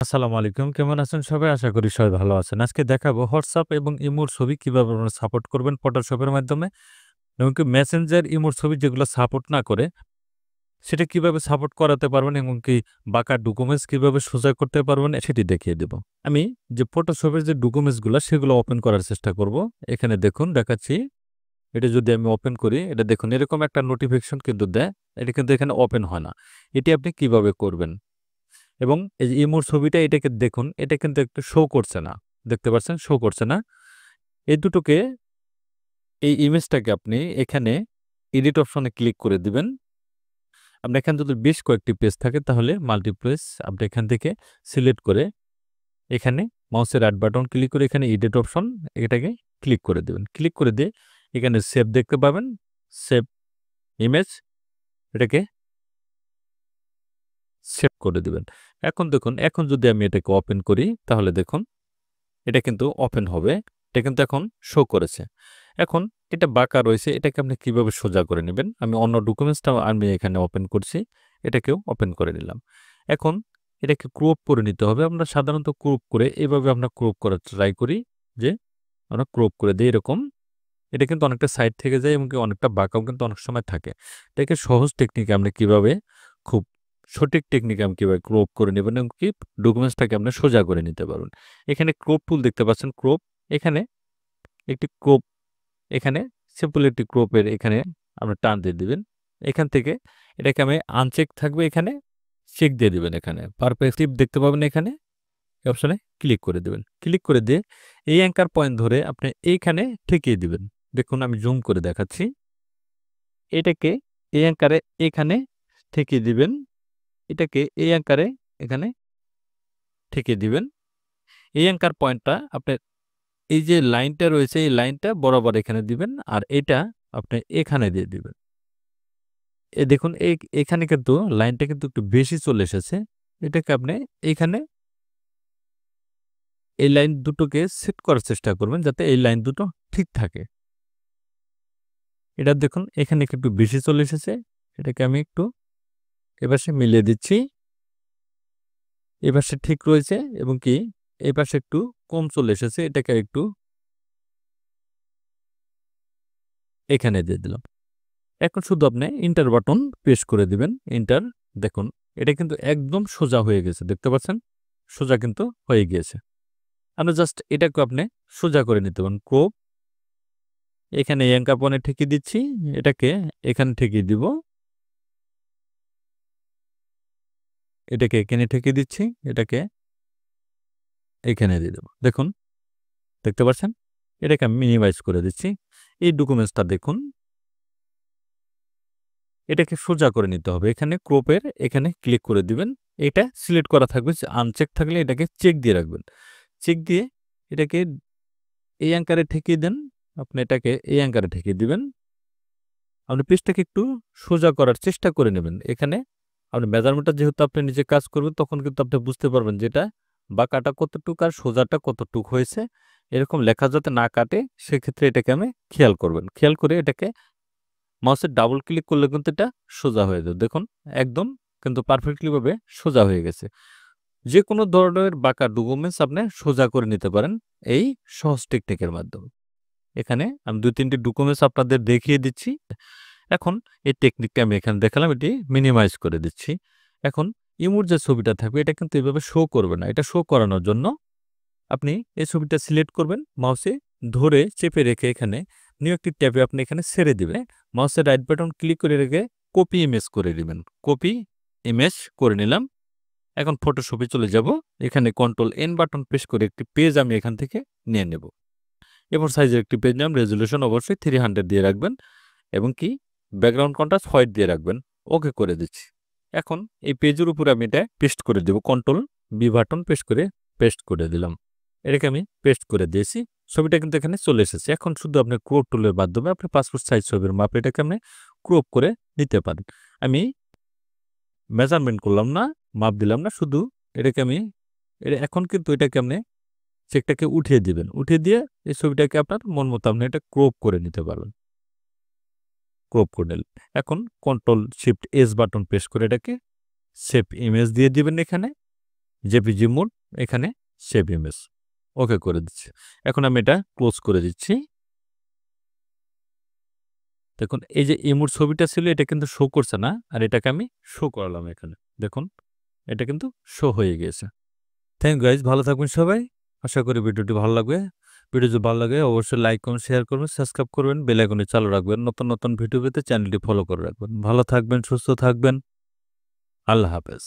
আসসালামু আলাইকুম। কেমন আছেন সবাই? আশা করি সবাই ভালো আছেন। আজকে দেখাবো WhatsApp এবং ইমোর ছবি কিভাবে আপনারা সাপোর্ট করবেন Photoshop এর মাধ্যমে এবং কি Messenger, ইমোর ছবি যেগুলো সাপোর্ট না করে সেটা কিভাবে সাপোর্ট করাতে পারবেন এবং কি বাঁকা ডকুমেন্টস কিভাবে সোজা করতে পারবেন সেটি দেখিয়ে দেব। আমি যে Photoshop এর যে ডকুমেন্টস গুলা সেগুলো ওপেন করার চেষ্টা করব। এখানে দেখুন দেখাচ্ছি। এটা যদি আমি ওপেন করি, এটা দেখুন এরকম একটা নোটিফিকেশন কিন্তু দেয়। এটা কিন্তু এখানে ওপেন হয় না। এটি আপনি কিভাবে করবেন? এবং এই যে ইমোর ছবিটা এটাকে দেখুন, এটা কিন্তু একটু শো করছে না। দেখতে পাচ্ছেন? শো করছে না। এই দুটোকে এই ইমেজটাকে আপনি এখানে এডিট অপশনে ক্লিক করে দিবেন। আপনার এখানে যদি বেশ কয়েকটি পেজ থাকে তাহলে মাল্টিপ্লেস আপনি এখান থেকে সিলেক্ট করে এখানে মাউসের রাইট বাটন ক্লিক করে এখানে এডিট অপশন এটাকে ক্লিক করে দিবেন। ক্লিক করে দিয়ে এখানে সেভ দেখতে পাবেন। সেভ ইমেজ এটাকে সেভ করে দিবেন। এখন দেখুন, এখন যদি আমি এটাকে ওপেন করি তাহলে দেখুন এটা কিন্তু ওপেন হবে। এটা কিন্তু এখন শো করেছে। এখন এটা বাঁকা রয়েছে, এটাকে আপনি কিভাবে সোজা করে নেবেন? আমি অন্য ডকুমেন্টসটাও আমি এখানে ওপেন করছি। এটাকেও ওপেন করে নিলাম। এখন এটাকে ক্রপ করে নিতে হবে। আমরা সাধারণত ক্রপ করে এভাবে আমরা ক্রপ করার ট্রাই করি যে আমরা ক্রপ করে দেই এরকম। এটা কিন্তু অনেকটা সাইড থেকে যায় এবং অনেকটা বাঁকাও কিন্তু অনেক সময় থাকে। এটাকে সহজ টেকনিকে আমরা কিভাবে খুব সঠিক টেকনিকে আমি কিভাবে ক্রপ করে নেবেন এবং কি ডকুমেন্টসটাকে আপনি সোজা করে নিতে পারবেন। এখানে ক্রপ টুল দেখতে পাচ্ছেন, ক্রপ। এখানে একটি ক্রপ, এখানে সিম্পল একটি ক্রপের এখানে আপনার টান দিয়ে দিবেন। এখান থেকে এটাকে আমি আনচেক থাকবে, এখানে চেক দিয়ে দিবেন। এখানে পারস্পেক্টিভ দেখতে পাবেন, এখানে এই অপশনে ক্লিক করে দিবেন। ক্লিক করে দিয়ে এই অ্যাঙ্কার পয়েন্ট ধরে আপনি এইখানে ঠেকিয়ে দিবেন। দেখুন আমি জুম করে দেখাচ্ছি। এটাকে এই অ্যাঙ্কারে এখানে ঠেকিয়ে দিবেন। এটাকে এই অ্যাঙ্কারে এখানে ঠেকিয়ে দিবেন। এই অ্যাঙ্কার পয়েন্টটা আপনার এই যে লাইনটা রয়েছে এই লাইনটা বরাবর এখানে দিবেন আর এটা আপনি এখানে দিয়ে দিবেন। দেখুন এখানে কিন্তু লাইনটা কিন্তু একটু বেশি চলে এসেছে। এটাকে আপনি এখানে এই লাইন দুটোকে সেট করার চেষ্টা করবেন যাতে এই লাইন দুটো ঠিক থাকে। এটা দেখুন এখানে একটু বেশি চলে এসেছে। এটাকে আমি একটু এপাশে মিলিয়ে দিচ্ছি। এপাশে ঠিক রয়েছে এবং কি এপাশে একটু কম চলে এসেছে। এটাকে একটু এখানে দিয়ে দিলাম। এখন শুধু আপনি এন্টার বাটন প্রেস করে দিবেন। এন্টার। দেখুন এটা কিন্তু একদম সোজা হয়ে গেছে। দেখতে পাচ্ছেন? সোজা কিন্তু হয়ে গিয়েছে। আমরা জাস্ট এটাকে আপনি সোজা করে নিতে পারেন। ক্রপ এখানে অ্যাঙ্কার পয়েন্টে ঠেকিয়ে দিচ্ছি। এটাকে এখানে ঠেকিয়ে দিব। এটাকে এখানে ঠেকিয়ে দিচ্ছি। এটাকে এখানে দিয়ে দেব। দেখুন, দেখতে পাচ্ছেন? এটাকে আমি মিনিমাইজ করে দিচ্ছি। এই ডকুমেন্টসটা দেখুন। এটাকে সোজা করে নিতে হবে। এখানে ক্রপের এখানে ক্লিক করে দিবেন। এটা সিলেক্ট করা থাকবে। আনচেক থাকলে এটাকে চেক দিয়ে রাখবেন। চেক দিয়ে এটাকে এই অ্যাঙ্কারে ঠেকিয়ে দেন। আপনি এটাকে এই অ্যাঙ্কারে ঠেকিয়ে দিবেন। আপনি পেজটাকে একটু সোজা করার চেষ্টা করে নেবেন। এখানে আপনি মেজারমেন্টটা যেহেতু আপনি নিজে কাজ করবেন তখন কিন্তু আপনি বুঝতে পারবেন যে এটা বাঁকাটা কতটুকু আর সোজাটা কতটুকু হয়েছে। এরকম লেখা যাতে না কাটে সেক্ষেত্রে এটাকে আমি খেয়াল করবেন। খেয়াল করে এটাকে মাউসের ডাবল ক্লিক করলে কিন্তু এটা সোজা হয়ে যাবে। দেখুন একদম কিন্তু পারফেক্টলি ভাবে সোজা হয়ে গেছে। যে কোনো ধরনের বাঁকা ডকুমেন্টস আপনি সোজা করে নিতে পারেন এই সহজ টেকনিকের মাধ্যমে। এখানে আমি ২-৩ টি ডকুমেন্টস আপনাদের দেখিয়ে দিচ্ছি। এখন এই টেকনিকটা আমি এখানে দেখালাম, এটি মিনিমাইজ করে দিচ্ছি। এখন ইমোর যে ছবিটা থাকবে এটা কিন্তু এভাবে শো করবে না। এটা শো করানোর জন্য আপনি এই ছবিটা সিলেক্ট করবেন, মাউসে ধরে চেপে রেখে এখানে নিউ একটি ট্যাবে আপনি এখানে ছেড়ে দিবেন। মাউসের রাইট বাটন ক্লিক করে রেখে কপি ইমেজ করে দিবেন। কপি ইমেজ করে নিলাম। এখন ফটোশপে চলে যাব। এখানে কন্ট্রোল এন বাটন প্রেস করে একটি পেজ আমি এখান থেকে নিয়ে নেব। এরপর সাইজের একটি পেজ নাম, রেজোলিউশন অবশ্যই 300 দিয়ে রাখবেন এবং কি ব্যাকগ্রাউন্ড কন্ট্রাস্ট হোয়াইট দিয়ে রাখবেন। ওকে করে দিচ্ছি। এখন এই পেজের উপরে আমি এটা পেস্ট করে দেব। কন্ট্রোল বি বাটন প্রেস করে পেস্ট করে দিলাম। এটাকে আমি পেস্ট করে দিয়েছি। ছবিটা কিন্তু এখানে চলে এসেছে। এখন শুধু আপনি ক্রপ টুলের মাধ্যমে আপনি পাসপোর্ট সাইজ ছবির মাপ এটাকে আপনি ক্রপ করে নিতে পারেন। আমি মেজারমেন্ট করলাম না, মাপ দিলাম না, শুধু এটাকে আমি এখন কিন্তু এটাকে আপনি চেকটাকে উঠিয়ে দিবেন। উঠিয়ে দিয়ে এই ছবিটাকে আপনার মন মতো আপনি এটা ক্রপ করে নিতে পারবেন। ক্রপ করে নিলেন। এখন control shift S button press করে এটাকে সেভ ইমেজ দিয়ে দিবেন এখানে। জেপিজি মোড, এখানে সেভ ইমেজ। ওকে করে দিচ্ছি। এখন আমি এটা ক্লোজ করে দিচ্ছি। দেখুন এই যে ইমোর ছবিটা ছিল এটা কিন্তু শো করছে না। আর এটাকে আমি শো করালাম এখানে। দেখুন এটা কিন্তু শো হয়ে গিয়েছে। থ্যাংক ইউ গাইস, ভালো থাকবেন সবাই। আশা করি ভিডিওটি ভালো লাগবে। ভিডিও যদি ভালো লাগে অবশ্যই লাইক করুন, শেয়ার করবেন, সাবস্ক্রাইব করবেন, বেল আইকনটি চালু রাখবেন। নতুন ভিডিও পেতে চ্যানেলটি ফলো করে রাখবেন। ভালো থাকবেন, সুস্থ থাকবেন। আল্লাহ হাফেজ।